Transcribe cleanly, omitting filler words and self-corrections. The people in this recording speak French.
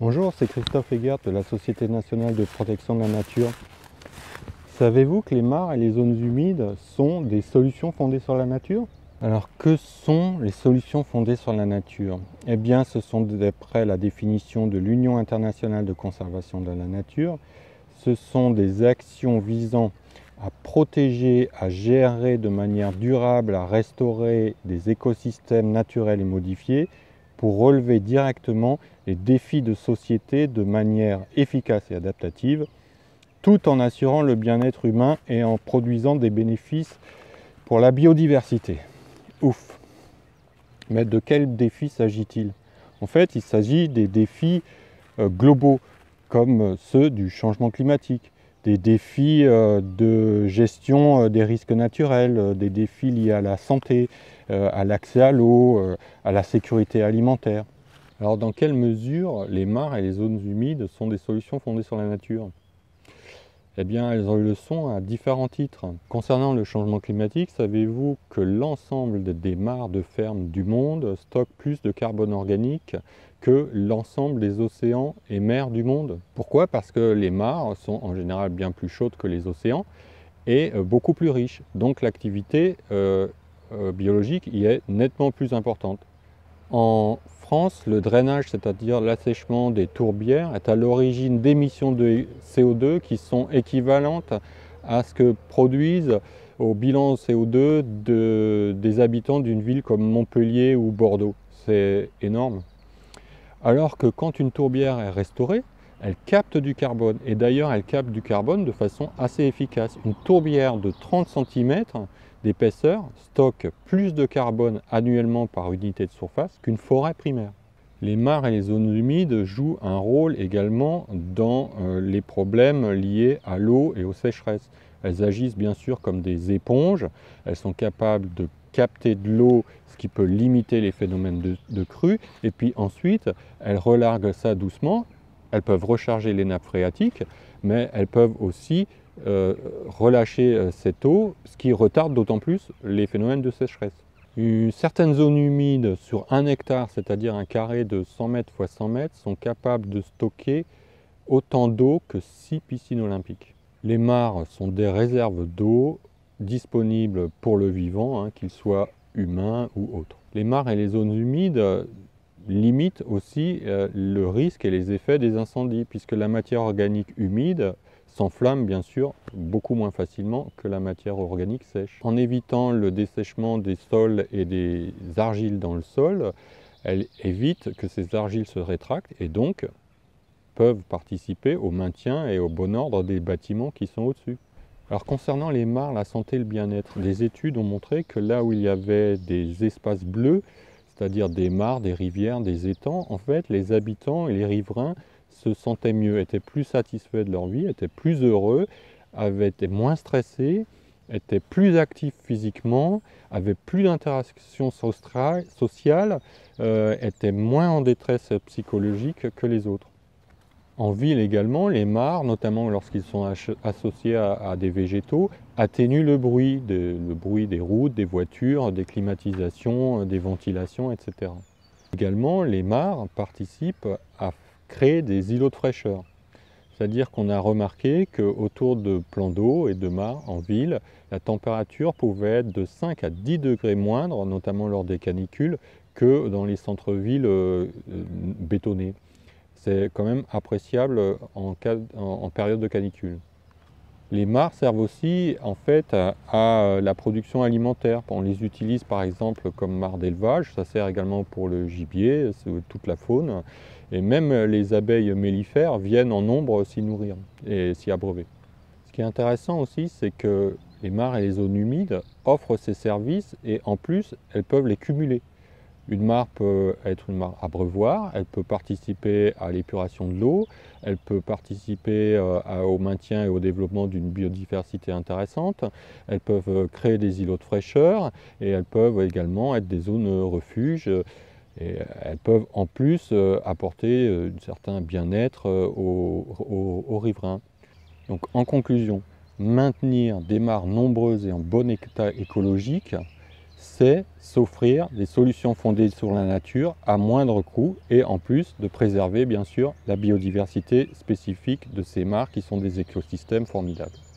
Bonjour, c'est Christophe Egert de la Société nationale de protection de la nature. Savez-vous que les mares et les zones humides sont des solutions fondées sur la nature? Alors, que sont les solutions fondées sur la nature? Eh bien, ce sont, d'après la définition de l'Union internationale de conservation de la nature, ce sont des actions visant à protéger, à gérer de manière durable, à restaurer des écosystèmes naturels et modifiés pour relever directement les défis de société de manière efficace et adaptative, tout en assurant le bien-être humain et en produisant des bénéfices pour la biodiversité. Ouf! Mais de quels défis s'agit-il? En fait, il s'agit des défis globaux, comme ceux du changement climatique, des défis de gestion des risques naturels, des défis liés à la santé, à l'accès à l'eau, à la sécurité alimentaire. Alors, dans quelle mesure les mares et les zones humides sont des solutions fondées sur la nature? Eh bien, elles le sont à différents titres. Concernant le changement climatique, savez-vous que l'ensemble des mares de fermes du monde stockent plus de carbone organique que l'ensemble des océans et mers du monde? Pourquoi? Parce que les mares sont en général bien plus chaudes que les océans et beaucoup plus riches. Donc l'activité biologique y est nettement plus importante. En France, le drainage, c'est-à-dire l'assèchement des tourbières, est à l'origine d'émissions de CO2 qui sont équivalentes à ce que produisent au bilan CO2 des habitants d'une ville comme Montpellier ou Bordeaux. C'est énorme. Alors que quand une tourbière est restaurée, elle capte du carbone. Et d'ailleurs, elle capte du carbone de façon assez efficace. Une tourbière de 30 cm d'épaisseur stocke plus de carbone annuellement par unité de surface qu'une forêt primaire. Les mares et les zones humides jouent un rôle également dans les problèmes liés à l'eau et aux sécheresses. Elles agissent bien sûr comme des éponges, elles sont capables de capter de l'eau, ce qui peut limiter les phénomènes de crue, et puis ensuite elles relarguent ça doucement. Elles peuvent recharger les nappes phréatiques, mais elles peuvent aussi relâcher cette eau, ce qui retarde d'autant plus les phénomènes de sécheresse. Une certaine zone humide sur 1 hectare, c'est-à-dire un carré de 100 mètres x 100 mètres, sont capables de stocker autant d'eau que 6 piscines olympiques. Les mares sont des réserves d'eau disponibles pour le vivant, qu'il soit humain ou autre. Les mares et les zones humides limitent aussi le risque et les effets des incendies, puisque la matière organique humide s'enflamme bien sûr beaucoup moins facilement que la matière organique sèche. En évitant le dessèchement des sols et des argiles dans le sol, elle évite que ces argiles se rétractent et donc peuvent participer au maintien et au bon ordre des bâtiments qui sont au-dessus. Alors concernant les mares, la santé et le bien-être, des études ont montré que là où il y avait des espaces bleus, c'est-à-dire des mares, des rivières, des étangs, en fait les habitants et les riverains se sentaient mieux, étaient plus satisfaits de leur vie, étaient plus heureux, étaient moins stressés, étaient plus actifs physiquement, avaient plus d'interactions sociales, étaient moins en détresse psychologique que les autres. En ville également, les mares, notamment lorsqu'ils sont associés à des végétaux, atténuent le bruit des routes, des voitures, des climatisations, des ventilations, etc. Également, les mares participent à créer des îlots de fraîcheur. C'est-à-dire qu'on a remarqué qu'autour de plans d'eau et de mares en ville, la température pouvait être de 5 à 10 degrés moindre, notamment lors des canicules, que dans les centres-villes bétonnés. C'est quand même appréciable en période de canicule. Les mares servent aussi en fait à la production alimentaire. On les utilise par exemple comme mares d'élevage, ça sert également pour le gibier, toute la faune. Et même les abeilles mellifères viennent en nombre s'y nourrir et s'y abreuver. Ce qui est intéressant aussi, c'est que les mares et les zones humides offrent ces services et en plus, elles peuvent les cumuler. Une mare peut être une mare abreuvoir, elle peut participer à l'épuration de l'eau, elle peut participer au maintien et au développement d'une biodiversité intéressante, elles peuvent créer des îlots de fraîcheur et elles peuvent également être des zones refuges et elles peuvent en plus apporter un certain bien-être aux riverains. Donc en conclusion, maintenir des mares nombreuses et en bon état écologique, c'est s'offrir des solutions fondées sur la nature à moindre coût et en plus de préserver bien sûr la biodiversité spécifique de ces mares qui sont des écosystèmes formidables.